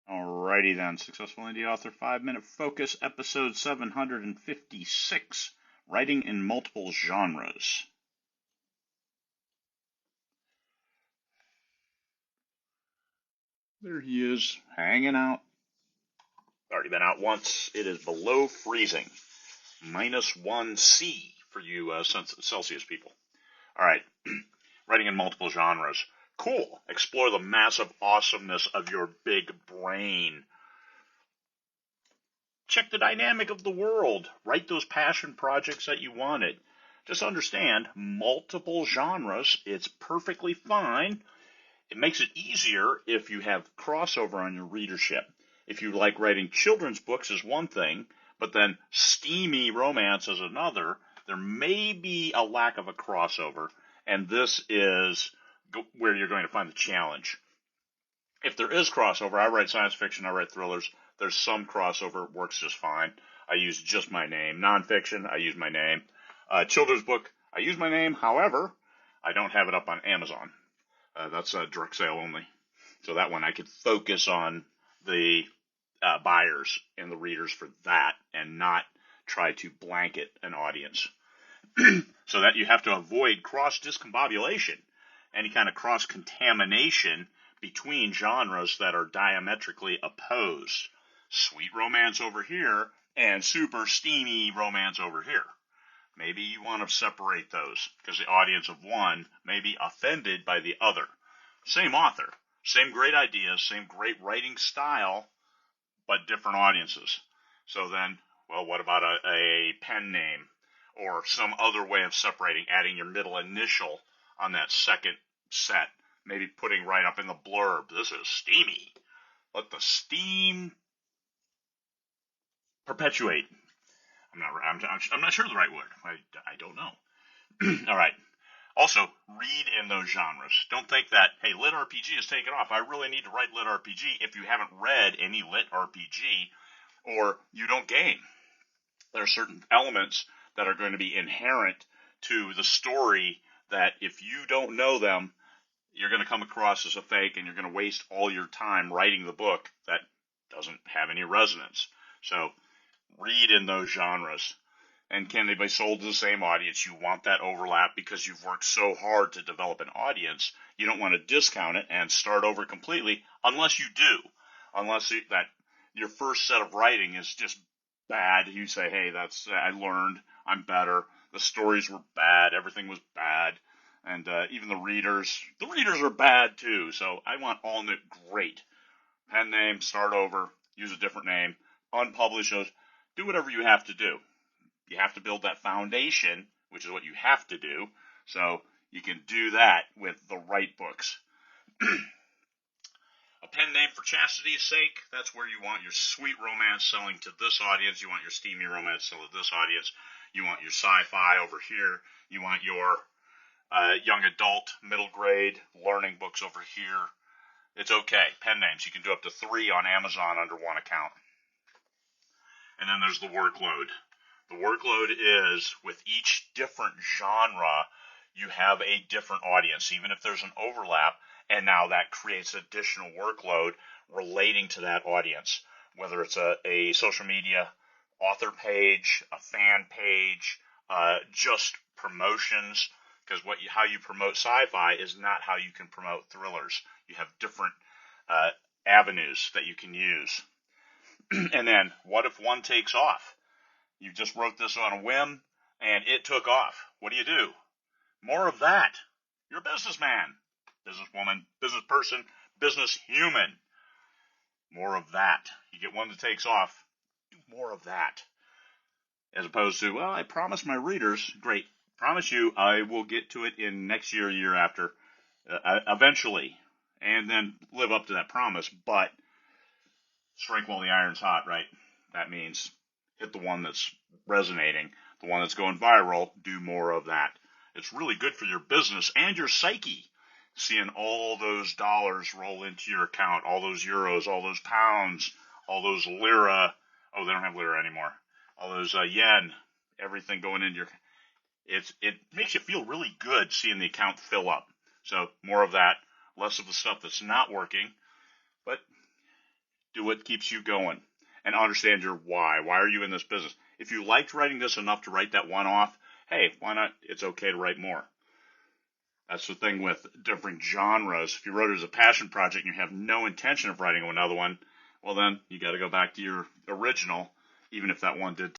Alrighty then, Successful Indie Author 5-Minute Focus, episode 756, Writing in Multiple Genres. There he is, hanging out. Already been out once. It is below freezing. -1°C for you Celsius people. Alright, writing in multiple genres. Cool. Explore the massive awesomeness of your big brain. Check the dynamic of the world. Write those passion projects that you wanted. Just understand, multiple genres, it's perfectly fine. It makes it easier if you have crossover on your readership. If you like writing children's books is one thing, but then steamy romance is another, there may be a lack of a crossover, and this is where you're going to find the challenge. If there is crossover, I write science fiction, I write thrillers, there's some crossover, it works just fine. I use just my name. Nonfiction, I use my name. Children's book, I use my name. However, I don't have it up on Amazon. That's a direct sale only. So that one I could focus on the buyers and the readers for that and not try to blanket an audience. So that you have to avoid cross-discombobulation, any kind of cross-contamination between genres that are diametrically opposed. Sweet romance over here and super steamy romance over here. Maybe you want to separate those because the audience of one may be offended by the other. Same author, same great ideas, same great writing style, but different audiences. So then, well, what about a pen name or some other way of separating, adding your middle initial on that second set, maybe putting right up in the blurb, this is steamy. Let the steam perpetuate. I'm not sure the right word. I don't know. All right. Also, read in those genres. Don't think that, hey, lit RPG is taken off. I really need to write lit RPG if you haven't read any lit RPG or you don't game. There are certain elements that are going to be inherent to the story that if you don't know them, you're going to come across as a fake and you're going to waste all your time writing the book that doesn't have any resonance. So read in those genres. And can they be sold to the same audience? You want that overlap because you've worked so hard to develop an audience. You don't want to discount it and start over completely unless you do. Unless that your first set of writing is just bad. You say, hey, I learned, I'm better. The stories were bad. Everything was bad. And even the readers are bad too. So I want all new, great. Pen name, start over, use a different name, unpublish those. Do whatever you have to do. You have to build that foundation, which is what you have to do, so you can do that with the right books. A pen name for chastity's sake, that's where you want your sweet romance selling to this audience, you want your steamy romance selling to this audience, you want your sci-fi over here, you want your young adult, middle grade, learning books over here. It's okay. Pen names, you can do up to 3 on Amazon under one account. And then there's the workload. The workload is, with each different genre, you have a different audience, even if there's an overlap, and now that creates additional workload relating to that audience, whether it's a social media author page, a fan page, just promotions, because how you promote sci-fi is not how you can promote thrillers. You have different avenues that you can use. And then, what if one takes off? You just wrote this on a whim, and it took off. What do? More of that. You're a businessman, businesswoman, business person, business human. More of that. You get one that takes off, do more of that. As opposed to, well, I promised my readers, great, promise you I will get to it in next year, year after, eventually, and then live up to that promise, but strike while the iron's hot, right? That means hit the one that's resonating, the one that's going viral, do more of that. It's really good for your business and your psyche, seeing all those dollars roll into your account, all those euros, all those pounds, all those lira. Oh, they don't have lira anymore. All those yen, everything going into your. It makes you feel really good seeing the account fill up. So more of that, less of the stuff that's not working. But Do what keeps you going and understand your why. Why are you in this business? If you liked writing this enough to write that one off, hey, why not? It's okay to write more. That's the thing with different genres. If you wrote it as a passion project and you have no intention of writing another one, well then you got to go back to your original, even if that one did